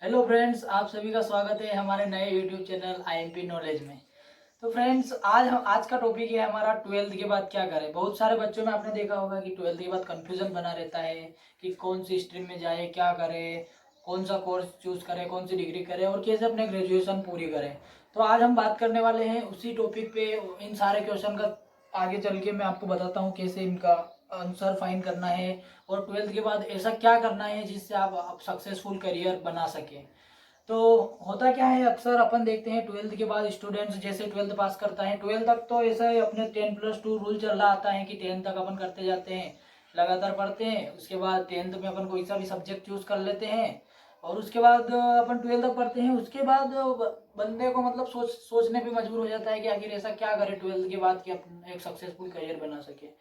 Hello friends, आप सभी का स्वागत है हमारे नए यूट्यूब चैनल आईएमपी नॉलेज में। तो फ्रेंड्स, आज का टॉपिक है हमारा 12th के बाद क्या करें। बहुत सारे बच्चों में आपने देखा होगा कि 12th के बाद कंफ्यूजन बना रहता है कि कौन सी स्ट्रीम में जाए, क्या करें, कौन सा कोर्स चूज करें, कौन सी डिग्री करें और कैसे अपने ग्रेजुएशन पूरी करें। तो आज हम बात करने वाले हैं उसी टॉपिक पे। इन सारे क्वेश्चन का आगे चल के मैं आपको बताता हूँ कैसे इनका आंसर फाइंड करना है और 12th के बाद ऐसा क्या करना है जिससे आप सक्सेसफुल करियर बना सकें। तो होता क्या है, अक्सर अपन देखते हैं 12th के बाद स्टूडेंट्स जैसे 12th पास करता है, 12th तक तो ऐसा ही अपने 10+2 रूल चल रहा आता है कि 10th तक अपन करते जाते हैं, लगातार पढ़ते हैं। उसके बाद 10th में अपन कोई सा भी सब्जेक्ट चूज कर लेते हैं और उसके बाद अपन 12th तक पढ़ते हैं। उसके बाद बंदे को मतलब सोचने पे मजबूर हो जाता है कि आखिर ऐसा क्या करे 12th के बाद कि अपन एक सक्सेसफुल करियर बना सके।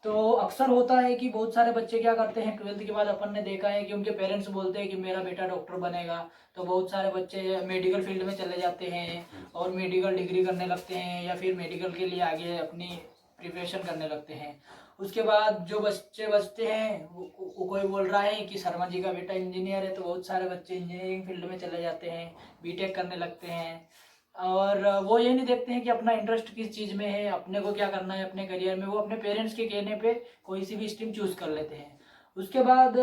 तो अक्सर होता है कि बहुत सारे बच्चे क्या करते हैं 12th के बाद, अपन ने देखा है कि उनके पेरेंट्स बोलते हैं कि मेरा बेटा डॉक्टर बनेगा। तो बहुत सारे बच्चे मेडिकल फील्ड में चले जाते हैं और मेडिकल डिग्री करने लगते हैं या फिर मेडिकल के लिए आगे अपनी प्रिपरेशन करने लगते हैं। उसके बाद जो बच्चे बचते हैं वो कोई बोल रहा है कि शर्मा जी का बेटा इंजीनियर है, तो बहुत सारे बच्चे इंजीनियरिंग फील्ड में चले जाते हैं, बीटेक करने लगते हैं। और वो ये नहीं देखते हैं कि अपना इंटरेस्ट किस चीज़ में है, अपने को क्या करना है अपने करियर में। वो अपने पेरेंट्स के कहने पे कोई सी भी स्ट्रीम चूज कर लेते हैं। उसके बाद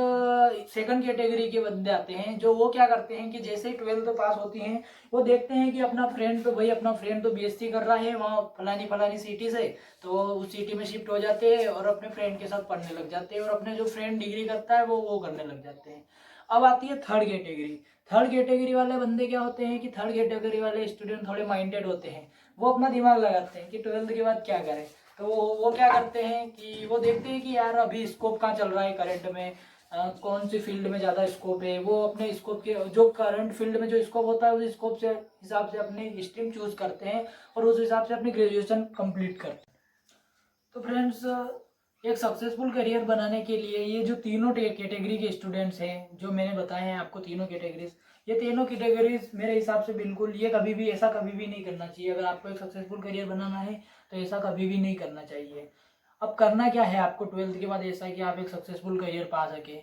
सेकंड कैटेगरी के बंदे आते हैं जो वो क्या करते हैं कि जैसे ही 12th पास होती हैं वो देखते हैं कि अपना फ्रेंड तो बीएससी कर रहा है वहाँ फलानी फलानी सिटी से, तो उस सिटी में शिफ्ट हो जाते हैं और अपने फ्रेंड के साथ पढ़ने लग जाते हैं और अपने जो फ्रेंड डिग्री करता है वो करने लग जाते हैं। अब आती है थर्ड कैटेगरी। थर्ड कैटेगरी वाले बंदे क्या होते हैं कि थर्ड कैटेगरी वाले स्टूडेंट थोड़े माइंडेड होते हैं। वो अपना दिमाग लगाते हैं कि 12th के बाद क्या करें। तो वो क्या करते हैं कि वो देखते हैं कि यार अभी स्कोप कहाँ चल रहा है करंट में, कौन सी फील्ड में ज़्यादा स्कोप है। वो अपने स्कोप के जो करंट फील्ड में जो स्कोप होता है उस स्कोप से हिसाब से अपनी स्ट्रीम चूज करते हैं और उस हिसाब से अपनी ग्रेजुएशन कंप्लीट करते हैं। तो फ्रेंड्स, एक सक्सेसफुल करियर बनाने के लिए ये जो तीनों कैटेगरी के स्टूडेंट्स हैं जो मैंने बताए हैं आपको, तीनों कैटेगरीज, ये तीनों कैटेगरीज मेरे हिसाब से बिल्कुल ये कभी भी नहीं करना चाहिए। अगर आपको एक सक्सेसफुल करियर बनाना है तो ऐसा कभी भी नहीं करना चाहिए। अब करना क्या है आपको 12th के बाद ऐसा कि आप एक सक्सेसफुल करियर पा सके।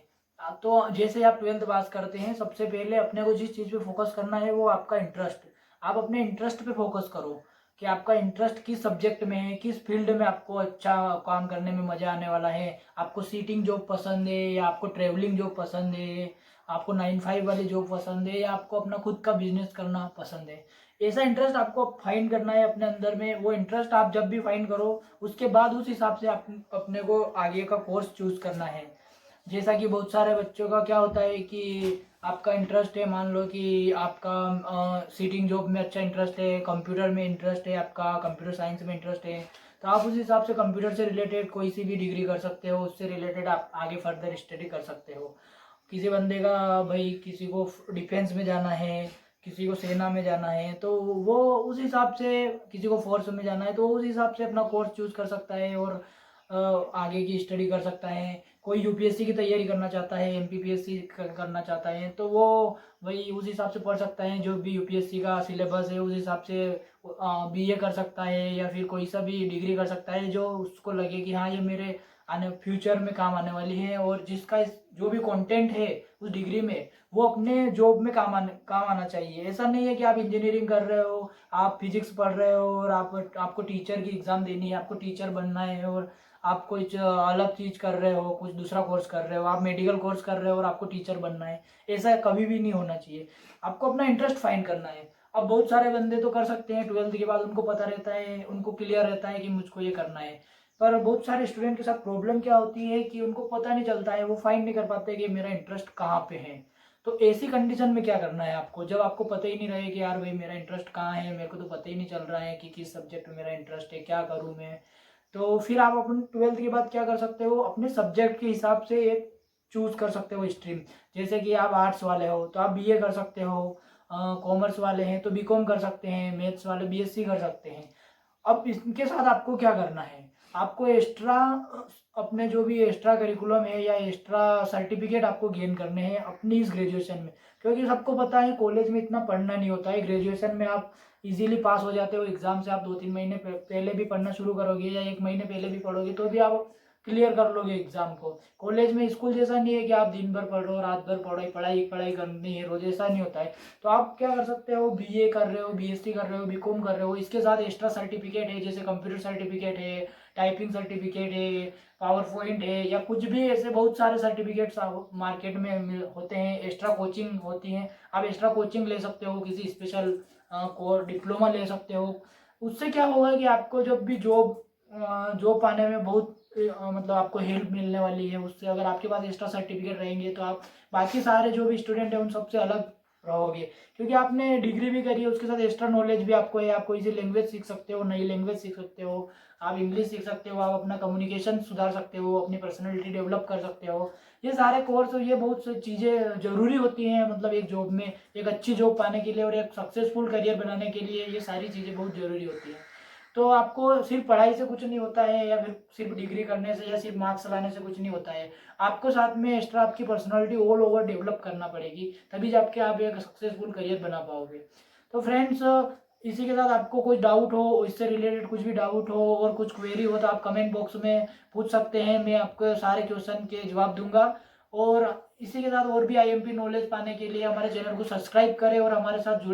तो जैसे आप 12th पास करते हैं सबसे पहले अपने को जिस चीज़ पे फोकस करना है वो आपका इंटरेस्ट। आप अपने इंटरेस्ट पे फोकस करो कि आपका इंटरेस्ट किस सब्जेक्ट में है, किस फील्ड में आपको अच्छा काम करने में मजा आने वाला है। आपको सीटिंग जॉब पसंद है या आपको ट्रेवलिंग जॉब पसंद है, आपको 9 5 वाली जॉब पसंद है या आपको अपना खुद का बिजनेस करना पसंद है। ऐसा इंटरेस्ट आपको फाइंड करना है अपने अंदर में। वो इंटरेस्ट आप जब भी फाइंड करो उसके बाद उस हिसाब से आप अपने को आगे का कोर्स चूज करना है। जैसा कि बहुत सारे बच्चों का क्या होता है कि आपका इंटरेस्ट है, मान लो कि आपका सीटिंग जॉब में अच्छा इंटरेस्ट है, कंप्यूटर में इंटरेस्ट है, आपका कंप्यूटर साइंस में इंटरेस्ट है, तो आप उस हिसाब से कंप्यूटर से रिलेटेड कोई सी भी डिग्री कर सकते हो, उससे रिलेटेड आप आगे फर्दर स्टडी कर सकते हो। किसी बंदे का भाई किसी को डिफेंस में जाना है, किसी को सेना में जाना है, तो वो उस हिसाब से, किसी को फोर्स में जाना है तो उस हिसाब से अपना कोर्स चूज कर सकता है और आगे की स्टडी कर सकता है। कोई यूपीएससी की तैयारी करना चाहता है, एमपीपीएससी करना चाहता है, तो वो वही उस हिसाब से पढ़ सकता है। जो भी यूपीएससी का सिलेबस है उस हिसाब से बीए कर सकता है या फिर कोई सा भी डिग्री कर सकता है जो उसको लगे कि हाँ ये मेरे आने फ्यूचर में काम आने वाली है और जिसका जो भी कंटेंट है उस डिग्री में वो अपने जॉब में काम आना चाहिए। ऐसा नहीं है कि आप इंजीनियरिंग कर रहे हो, आप फिजिक्स पढ़ रहे हो और आपको टीचर की एग्ज़ाम देनी है, आपको टीचर बनना है और आप कुछ अलग चीज़ कर रहे हो, कुछ दूसरा कोर्स कर रहे हो, आप मेडिकल कोर्स कर रहे हो और आपको टीचर बनना है। ऐसा कभी भी नहीं होना चाहिए। आपको अपना इंटरेस्ट फाइंड करना है। अब बहुत सारे बंदे तो कर सकते हैं 12th के बाद, उनको पता रहता है, उनको क्लियर रहता है कि मुझको ये करना है। पर बहुत सारे स्टूडेंट के साथ प्रॉब्लम क्या होती है कि उनको पता नहीं चलता है, वो फाइंड नहीं कर पाते कि मेरा इंटरेस्ट कहाँ पे है। तो ऐसी कंडीशन में क्या करना है आपको, जब आपको पता ही नहीं रहे कि यार भाई मेरा इंटरेस्ट कहाँ है, मेरे को तो पता ही नहीं चल रहा है कि किस सब्जेक्ट में मेरा इंटरेस्ट है, क्या करूँ मैं। तो फिर आप अपने 12th के बाद क्या कर सकते हो, अपने सब्जेक्ट के हिसाब से एक चूज कर सकते हो स्ट्रीम। जैसे कि आप आर्ट्स वाले हो तो आप बीए कर सकते हो, कॉमर्स वाले हैं तो बीकॉम कर सकते हैं, मैथ्स वाले बीएससी कर सकते हैं। अब इसके साथ आपको क्या करना है, आपको एक्स्ट्रा अपने जो भी एक्स्ट्रा करिकुलम है या एक्स्ट्रा सर्टिफिकेट आपको गेन करने हैं अपनी इस ग्रेजुएशन में। क्योंकि सबको पता है कॉलेज में इतना पढ़ना नहीं होता है, ग्रेजुएशन में आप इजीली पास हो जाते हो। एग्जाम से आप 2 3 महीने पहले भी पढ़ना शुरू करोगे या 1 महीने पहले भी पढ़ोगे तो भी आप क्लियर कर लोगे एग्जाम को। कॉलेज में स्कूल जैसा नहीं है कि आप दिन भर पढ़ रहे हो, रात भर पढ़ाई पढ़ाई पढ़ाई करनी है रोज, ऐसा नहीं होता है। तो आप क्या कर सकते हो, बीए कर रहे हो, बीएससी कर रहे हो, बीकॉम कर रहे हो, इसके साथ एक्स्ट्रा सर्टिफिकेट है, जैसे कंप्यूटर सर्टिफिकेट है, टाइपिंग सर्टिफिकेट है, पावर पॉइंट है, या कुछ भी ऐसे बहुत सारे सर्टिफिकेट्स मार्केट में होते हैं। एक्स्ट्रा कोचिंग होती है, आप एक्स्ट्रा कोचिंग ले सकते हो, किसी स्पेशल कोर्स डिप्लोमा ले सकते हो। उससे क्या होगा कि आपको जब भी जॉब पाने में बहुत मतलब आपको हेल्प मिलने वाली है उससे। अगर आपके पास एक्स्ट्रा सर्टिफिकेट रहेंगे तो आप बाकी सारे जो भी स्टूडेंट हैं उन सबसे अलग रहोगे, क्योंकि आपने डिग्री भी करी है, उसके साथ एक्स्ट्रा नॉलेज भी आपको है। आप कोई सी लैंग्वेज सीख सकते हो, नई लैंग्वेज सीख सकते हो, आप इंग्लिश सीख सकते हो, आप अपना कम्युनिकेशन सुधार सकते हो, अपनी पर्सनैलिटी डेवलप कर सकते हो। ये सारे कोर्स, ये बहुत सी चीज़ें जरूरी होती हैं, मतलब एक जॉब में, एक अच्छी जॉब पाने के लिए और एक सक्सेसफुल करियर बनाने के लिए ये सारी चीज़ें बहुत ज़रूरी होती हैं। तो आपको सिर्फ पढ़ाई से कुछ नहीं होता है, या फिर सिर्फ डिग्री करने से या सिर्फ मार्क्स लाने से कुछ नहीं होता है। आपको साथ में एक्स्ट्रा आपकी पर्सनालिटी ऑल ओवर डेवलप करना पड़ेगी, तभी जाके आप एक सक्सेसफुल करियर बना पाओगे। तो फ्रेंड्स, इसी के साथ आपको कोई डाउट हो, इससे रिलेटेड कुछ भी डाउट हो और कुछ क्वेरी हो तो आप कमेंट बॉक्स में पूछ सकते हैं, मैं आपको सारे क्वेश्चन के जवाब दूंगा। और इसी के साथ और भी आईएमपी नॉलेज पाने के लिए हमारे चैनल को सब्सक्राइब करें और हमारे साथ जुड़े